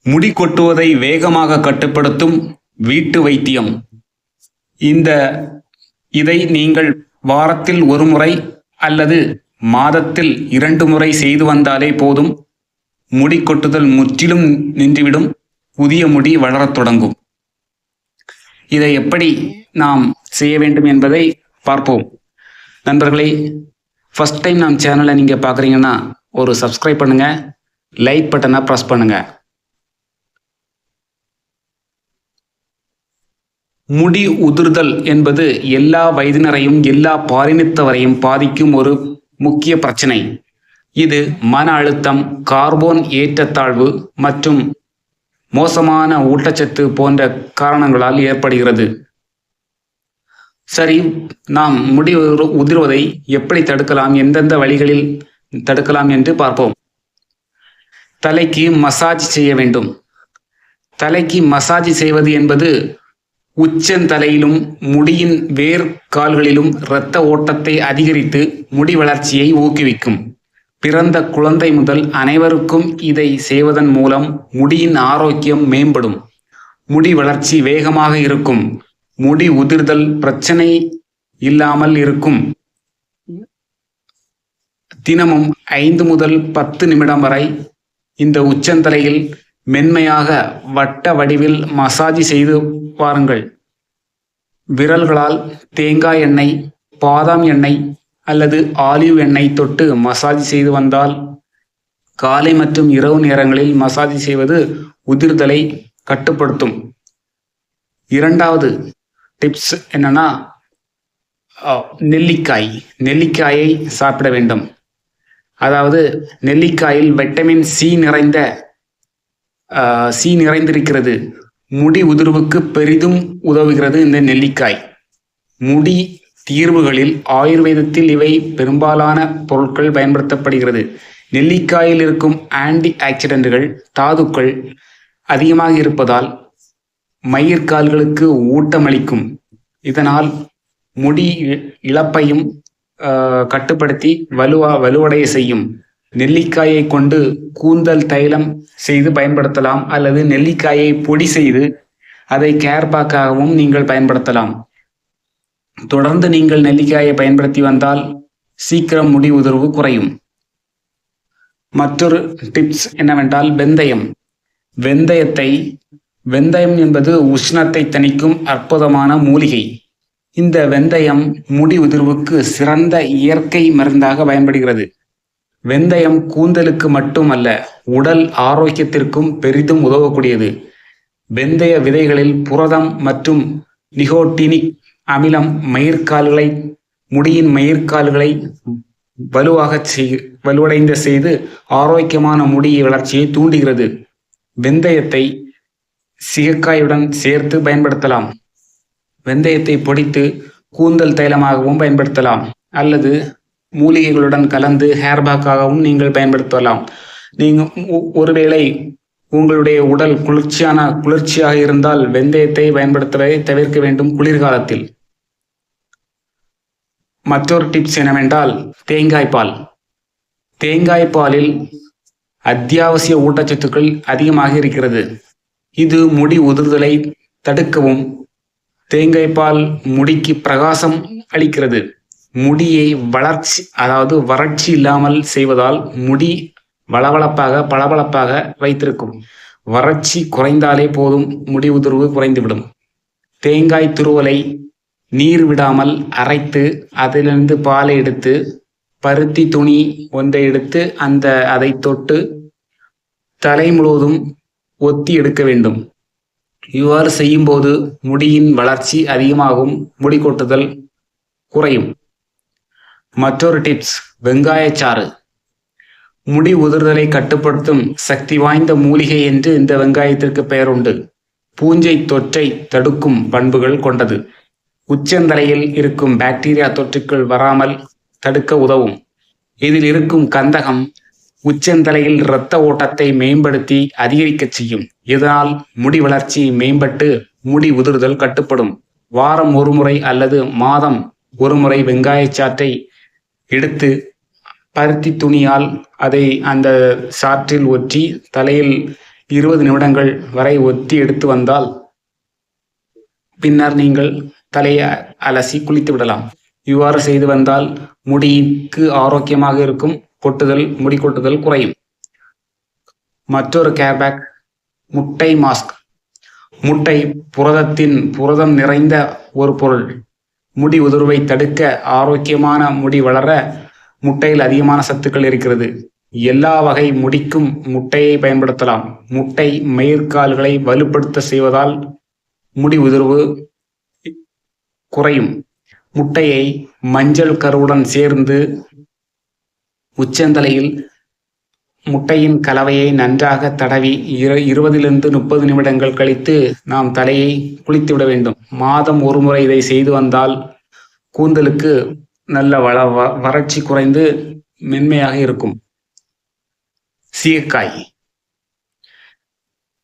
முடி கொட்டுவதை வேகமாக கட்டுப்படுத்தும் வீட்டு வைத்தியம். இதை நீங்கள் வாரத்தில் ஒரு முறை அல்லது மாதத்தில் 2 முறை செய்து வந்தாலே போதும். முடி கொட்டுதல் முற்றிலும் நின்றுவிடும். புதிய முடி வளரத் தொடங்கும். இதை எப்படி நாம் செய்ய வேண்டும் என்பதை பார்ப்போம். நண்பர்களே, ஃபர்ஸ்ட் டைம் நம்ம சேனலை நீங்கள் பார்க்குறீங்கன்னா ஒரு சப்ஸ்கிரைப் பண்ணுங்க, லைக் பட்டனை ப்ரெஸ் பண்ணுங்க. முடி உதிர்தல் என்பது எல்லா வயதினரையும் எல்லா பாலினத்தவரையும் பாதிக்கும் ஒரு முக்கிய பிரச்சனை. இது மன அழுத்தம், கார்போன் ஏற்றத்தாழ்வு மற்றும் மோசமான ஊட்டச்சத்து போன்ற காரணங்களால் ஏற்படுகிறது. சரி, நாம் முடி உதிர்வதை எப்படி தடுக்கலாம், எந்தெந்த வழிகளில் தடுக்கலாம் என்று பார்ப்போம். தலைக்கு மசாஜ் செய்ய வேண்டும். தலைக்கு மசாஜ் செய்வது என்பது உச்சந்தலையிலும் முடியின் வேர் கால்களிலும் இரத்த ஓட்டத்தை அதிகரித்து முடி வளர்ச்சியை ஊக்குவிக்கும். பிறந்த குழந்தை முதல் அனைவருக்கும் இதை செய்வதன் மூலம் முடியின் ஆரோக்கியம் மேம்படும். முடி வளர்ச்சி வேகமாக இருக்கும். முடி உதிர்தல் பிரச்சனை இல்லாமல் இருக்கும். தினமும் 5 முதல் 10 நிமிடம் வரை இந்த உச்சந்தலையில் மென்மையாக வட்ட வடிவில் மசாஜ் செய்து பாருங்கள். விரல்களால் தேங்காய் எண்ணெய், பாதாம் எண்ணெய் அல்லது ஆலிவ் எண்ணெய் தொட்டு மசாஜ் செய்து வந்தால், காலை மற்றும் இரவு நேரங்களில் மசாஜ் செய்வது உதிர்தலை கட்டுப்படுத்தும். இரண்டாவது டிப்ஸ் என்னன்னா, நெல்லிக்காயை சாப்பிட வேண்டும். அதாவது நெல்லிக்காயில் வைட்டமின் சி நிறைந்திருக்கிறது. முடி உதிர்வுக்கு பெரிதும் உதவுகிறது இந்த நெல்லிக்காய். முடி தீர்வுகளில் ஆயுர்வேதத்தில் இவை பெரும்பாலான பொருட்கள் பயன்படுத்தப்படுகிறது. நெல்லிக்காயில் இருக்கும் ஆன்டி ஆக்சிடென்ட்கள், தாதுக்கள் அதிகமாக இருப்பதால் மயிர்கால்களுக்கு ஊட்டமளிக்கும். இதனால் முடி இழப்பையும் கட்டுப்படுத்தி வலுவடைய செய்யும். நெல்லிக்காயை கொண்டு கூந்தல் தைலம் செய்து பயன்படுத்தலாம், அல்லது நெல்லிக்காயை பொடி செய்து அதை கேர் பேக்காகவும் நீங்கள் பயன்படுத்தலாம். தொடர்ந்து நீங்கள் நெல்லிக்காயை பயன்படுத்தி வந்தால் சீக்கிரம் முடி உதிர்வு குறையும். மற்றொரு டிப்ஸ் என்னவென்றால் வெந்தயம் என்பது உஷ்ணத்தை தணிக்கும் அற்புதமான மூலிகை. இந்த வெந்தயம் முடி உதிர்வுக்கு சிறந்த இயற்கை மருந்தாக பயன்படுகிறது. வெந்தயம் கூந்தலுக்கு மட்டுமல்ல, உடல் ஆரோக்கியத்திற்கும் பெரிதும் உதவக்கூடியது. வெந்தய விதைகளில் புரதம் மற்றும் நிகோட்டினிக் அமிலம் முடியின் மயிர்கால்களை வலுவடைந்த செய்து ஆரோக்கியமான முடி வளர்ச்சியை தூண்டுகிறது. வெந்தயத்தை சீகக்காயுடன் சேர்த்து பயன்படுத்தலாம். வெந்தயத்தை பொடித்து கூந்தல் தைலமாகவும் பயன்படுத்தலாம், அல்லது மூலிகைகளுடன் கலந்து ஹேர் பேக்காகவும் நீங்கள் பயன்படுத்தலாம். ஒருவேளை உங்களுடைய உடல் குளிர்ச்சியாக இருந்தால் வெந்தயத்தை பயன்படுத்துவதை தவிர்க்க வேண்டும் குளிர்காலத்தில். மற்றொரு டிப்ஸ் என்னவென்றால் தேங்காய் பாலில் அத்தியாவசிய ஊட்டச்சத்துக்கள் அதிகமாக இருக்கிறது. இது முடி உதிர்தலை தடுக்கவும், தேங்காய் பால் முடிக்கு பிரகாசம் அளிக்கிறது. முடியை வறட்சி இல்லாமல் செய்வதால் முடி பளபளப்பாக வைத்திருக்கும். வறட்சி குறைந்தாலே போதும், முடி உதிர்வு குறைந்துவிடும். தேங்காய் துருவலை நீர் விடாமல் அரைத்து அதிலிருந்து பாலை எடுத்து பருத்தி துணி ஒன்றை எடுத்து அதை தொட்டு தலை முழுவதும் ஒத்தி எடுக்க வேண்டும். இவ்வாறு செய்யும்போது முடியின் வளர்ச்சி அதிகமாகும், முடி கொட்டுதல் குறையும். மற்றொரு டிப்ஸ், வெங்காயச்சாறு. முடி உதிர்தலை கட்டுப்படுத்தும் சக்தி வாய்ந்த மூலிகை என்று இந்த வெங்காயத்திற்கு பெயர் உண்டு. பூஞ்சை தொற்றை தடுக்கும் பண்புகள் கொண்டது. உச்சந்தலையில் இருக்கும் பாக்டீரியா தொற்றுக்கள் வராமல் தடுக்க உதவும். இதில் இருக்கும் கந்தகம் உச்சந்தலையில் இரத்த ஓட்டத்தை மேம்படுத்தி அதிகரிக்க செய்யும். இதனால் முடி வளர்ச்சி மேம்பட்டு முடி உதிர்தல் கட்டுப்படும். வாரம் ஒரு முறை அல்லது மாதம் ஒரு முறை வெங்காயச்சாற்றை எடுத்து பருத்தி துணியால் அதை அந்த சாற்றில் ஒற்றி தலையில் 20 நிமிடங்கள் வரை ஒத்தி எடுத்து வந்தால் பின்னர் நீங்கள் தலையை அலசி குளித்து விடலாம். இவ்வாறு செய்து வந்தால் முடிக்கு ஆரோக்கியமாக இருக்கும், முடி கொட்டுதல் குறையும். மற்றொரு கேர்பேக் முட்டை மாஸ்க். முட்டை புரதம் நிறைந்த ஒரு பொருள். முடி உதிர்வை தடுக்க, ஆரோக்கியமான முடி வளர முட்டையில் அதிகமான சத்துக்கள் இருக்கிறது. எல்லா வகை முடிக்கும் முட்டையை பயன்படுத்தலாம். முட்டை மயிர்கால்களை வலுப்படுத்த செய்வதால் முடி உதிர்வு குறையும். முட்டையை மஞ்சள் கருவுடன் சேர்ந்து உச்சந்தலையில் முட்டையின் கலவையை நன்றாக தடவி 20-30 நிமிடங்கள் கழித்து நாம் தலையை குளித்து விட வேண்டும். மாதம் ஒரு முறை இதை செய்து வந்தால் கூந்தலுக்கு நல்ல வறட்சி குறைந்து மென்மையாக இருக்கும்.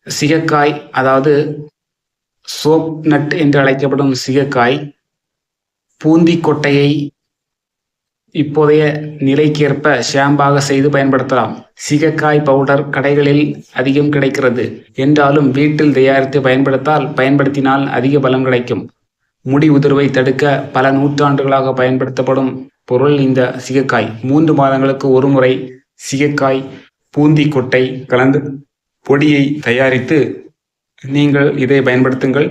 சிகைக்காய் அதாவது சோப் நட் என்று அழைக்கப்படும் சிகைக்காய் பூந்தி கொட்டையை இப்போதைய நிலைக்கேற்ப ஷாம்பாக செய்து பயன்படுத்தலாம். சிகைக்காய் பவுடர் கடைகளில் அதிகம் கிடைக்கிறது என்றாலும் வீட்டில் தயாரித்து பயன்படுத்தினால் அதிக பலன் கிடைக்கும். முடி உதிர்வை தடுக்க பல நூற்றாண்டுகளாக பயன்படுத்தப்படும் பொருள் இந்த சிகைக்காய். 3 மாதங்களுக்கு ஒரு முறை சிகைக்காய் பூந்தி கொட்டை கலந்து பொடியை தயாரித்து நீங்கள் இதை பயன்படுத்துங்கள்.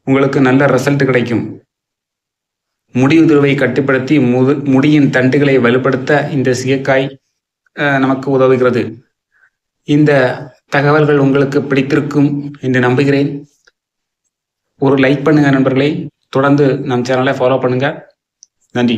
உங்களுக்கு நல்ல ரிசல்ட் கிடைக்கும். முடி உதிர்வை கட்டுப்படுத்தி முடியின் தண்டுகளை வலுப்படுத்த இந்த சிகைக்காய் நமக்கு உதவுகிறது. இந்த தகவல்கள் உங்களுக்கு பிடித்திருக்கும் என்று நம்புகிறேன். ஒரு லைக் பண்ணுங்க நண்பர்களே. தொடர்ந்து நம் சேனலை ஃபாலோ பண்ணுங்க. நன்றி.